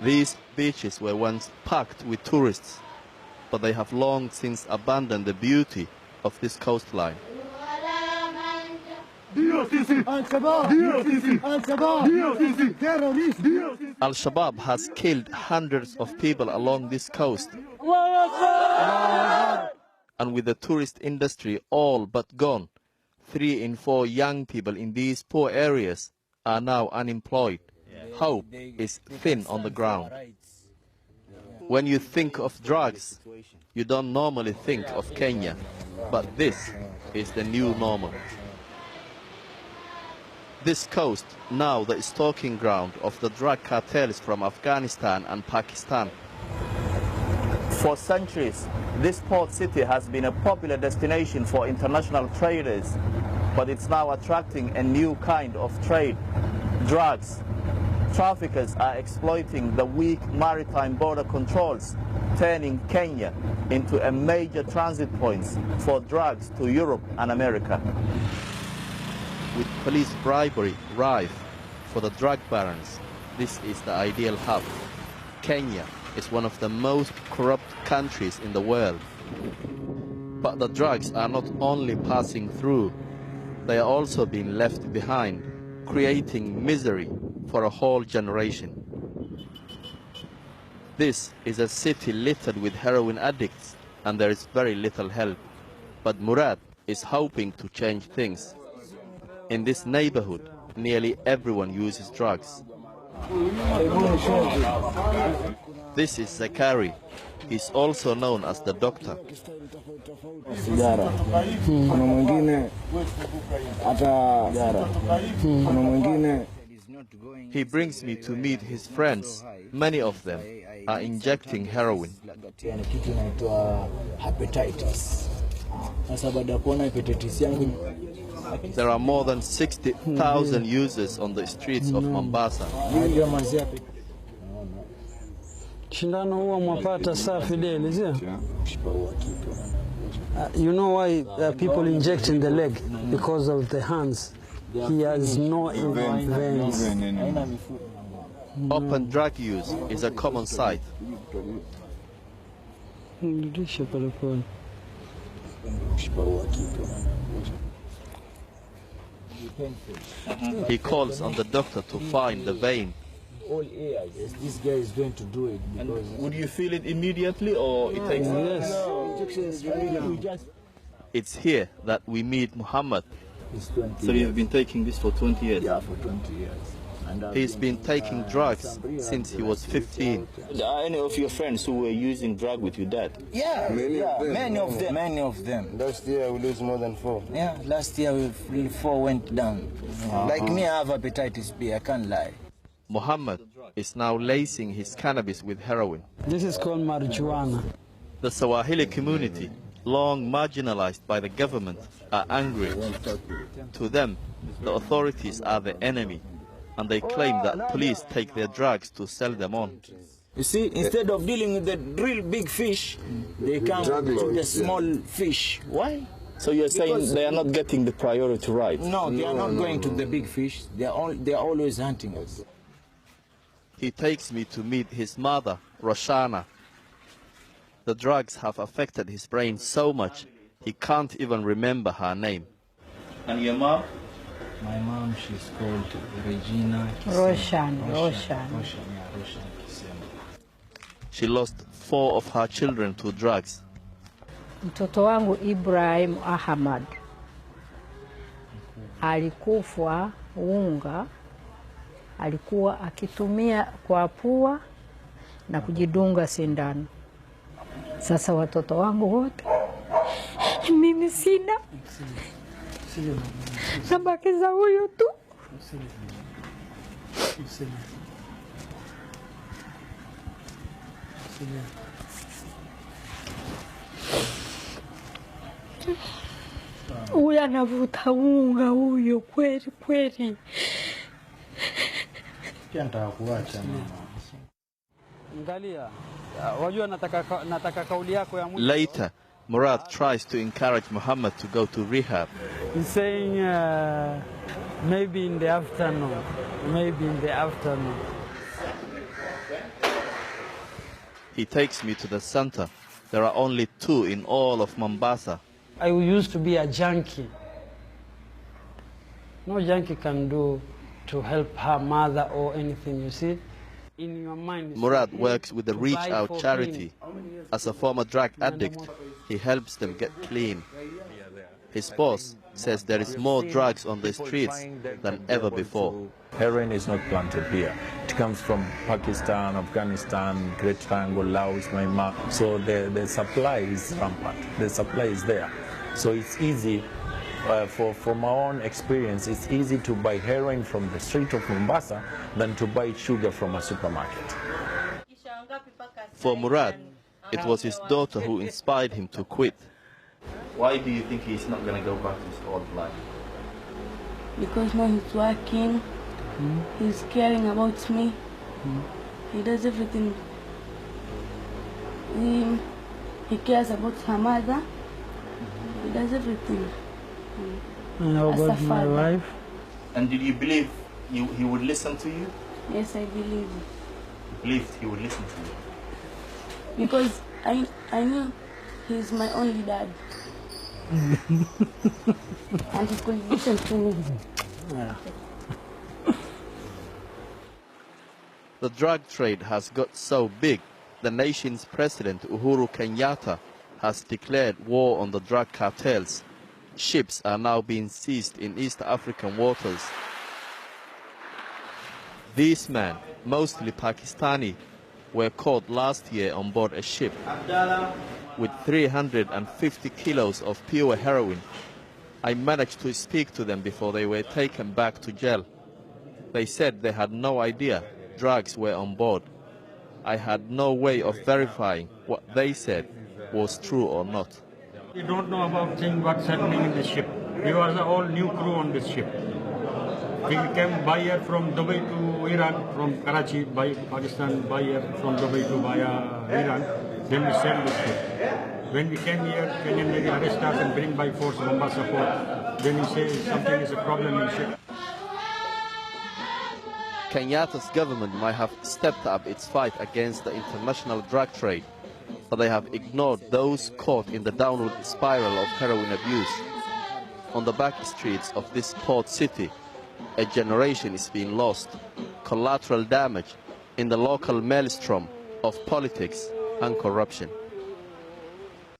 These beaches were once packed with tourists, but they have long since abandoned the beauty of this coastline. Al-Shabaab has killed hundreds of people along this coast. And with the tourist industry all but gone, 3 in 4 young people in these poor areas are now unemployed. Hope is thin on the ground. When you think of drugs, you don't normally think of Kenya, but this is the new normal. This coast, now the stalking ground of the drug cartels from Afghanistan and Pakistan. For centuries, this port city has been a popular destination for international traders, but it's now attracting a new kind of trade, drugs. Traffickers are exploiting the weak maritime border controls, turning Kenya into a major transit point for drugs to Europe and America. With police bribery rife for the drug barons, this is the ideal hub. Kenya is one of the most corrupt countries in the world. But the drugs are not only passing through, they are also being left behind, creating misery for a whole generation. This is a city littered with heroin addicts, and there is very little help. But Murad is hoping to change things. In this neighborhood, nearly everyone uses drugs. This is Zakari. He's also known as the doctor. He brings me to meet his friends. Many of them are injecting heroin. There are more than 60,000 users on the streets of Mombasa. You know why people inject in the leg? Because of the hands. He has no veins. Open drug use is a common sight. He calls on the doctor to find the vein. This guy is going to do it. And would you feel it immediately, or it takes? Yes. It's here that we meet Muhammad. So you've been taking this for 20 years? Yeah, for 20 years. He's been taking drugs since he was 15. Are any of your friends who were using drugs with your dad? Yeah, many of them. Last year we lose more than 4. Yeah, last year 4 went down. Like me, I have hepatitis B, I can't lie. Muhammad is now lacing his cannabis with heroin. This is called marijuana. The Swahili community, long marginalized by the government, are angry. To them, the authorities are the enemy, and they claim that police take their drugs to sell them on. You see, instead of dealing with the real big fish, they come to the small fish. Why? So you're saying they are not getting the priority right? No, they are not going to the big fish. They are always hunting us. He takes me to meet his mother, Roshana. The drugs have affected his brain so much, he can't even remember her name. And your mom? My mom, she's called Regina. Roshan. She lost 4 of her children to drugs. Mtoto wangu Ibrahim Ahmad alikufa unga, alikuwa akitumia kwa pua na kujidunga sindano. Sasa watoto wangu wote mimi sina, nabakiza huyu tu. Huyu anavuta unga huyo kweli kweli. Nataka kuacha mama. Angalia, wajua nataka kauli yako ya mwisho. Later, Murad tries to encourage Muhammad to go to rehab. He's saying maybe in the afternoon. He takes me to the center. There are only 2 in all of Mombasa. I used to be a junkie. No junkie can do to help her mother or anything, you see. In your mind, Murad works with the Reach Out charity. As a former drug addict, he helps them get clean. His boss says there is more drugs on the streets than ever before. Heroin is not planted here. It comes from Pakistan, Afghanistan, Great Triangle, Laos, Myanmar. So the supply is rampant. The supply is there. So it's easy, from my own experience, it's easy to buy heroin from the street of Mombasa than to buy sugar from a supermarket. For Murad, it was his daughter who inspired him to quit. Why do you think he's not going to go back to his old life? Because now he's working, he's caring about me, he does everything. He cares about her mother, he does everything. And how about my wife? And did you believe he would listen to you? Yes, I believe. You believed he would listen to you? Because I knew he's my only dad. And he could listen to me. Yeah. The drug trade has got so big, the nation's president, Uhuru Kenyatta, has declared war on the drug cartels. Ships are now being seized in East African waters. These men, mostly Pakistani, were caught last year on board a ship with 350 kilos of pure heroin. I managed to speak to them before they were taken back to jail. They said they had no idea drugs were on board. I had no way of verifying what they said was true or not. We don't know about what's happening in the ship. We were the all new crew on this ship. We came by air from Dubai to Iran, from Karachi by Pakistan, by air from Dubai to via Iran. Then we sailed this ship. When we came here, Kenyan Navy arrest us and bring by force Mombasa port. Then we say something is a problem in the ship. Kenyatta's government might have stepped up its fight against the international drug trade, but they have ignored those caught in the downward spiral of heroin abuse. On the back streets of this port city, a generation is being lost, collateral damage in the local maelstrom of politics and corruption.